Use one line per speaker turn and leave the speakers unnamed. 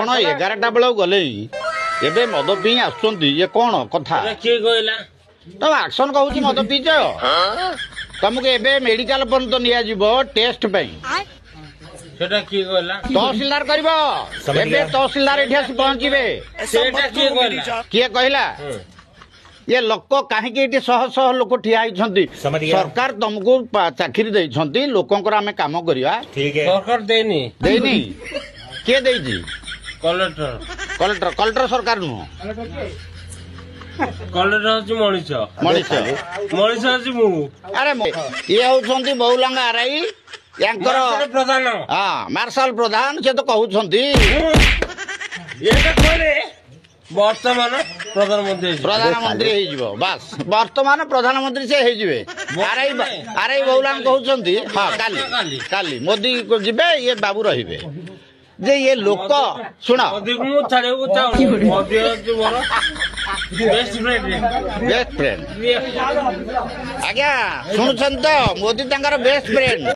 ଆପଣ 11ଟା ବେଳକୁ ଗଲେ ଏବେ ମଦ ପିଇ ଆସୁଛନ୍ତି ଇଏ କଣ କଥା
କିଏ କହିଲା
ତ ଆକ୍ସନ କହୁଛି ମଦ ପିଇଛ ତମକୁ ଏବେ ମେଡିକାଲ ପର୍ଯ୍ୟନ୍ତ ନିଆଯିବ ଟେଷ୍ଟ ପାଇଁ
ସେଟା କିଏ କହିଲା
ତହସିଲଦାର କରିବ ଏବେ ତହସିଲଦାର ଏଠି ଆସି ପହଞ୍ଚିବେ
ସେଟା କିଏ କହିଲା
କିଏ କହିଲା ये लोक कहीं शह शह लोक ठिया होती सरकार तुमको चाकरी देइछंती लोकंकर आमे काम करिया
सरकार देनी
देनी किए देइछि
कलेक्टर
कलेक्टर कलेक्टर सरकार नु
कलेक्टर होची मनीष
मनीष
मनीष होची मु
अरे ये होछंती बहुलंगा आरआई यांकर
प्रधान
हां मार्शल प्रधान से तो कहउछंती
ये तो कोरे वर्तमान
प्रधानमंत्री बास वर्तमान प्रधानमंत्री से आरआई बहुलांग कहउछंती हां काली काली मोदी को जिबे ये बाबू रहिबे जे ये लोक सुन
मोदी को छाड़े को चाउ मोदी जो मोर बेस्ट फ्रेंड आज्ञा सुनुछन तो मोदी तांकर बेस्ट फ्रेंड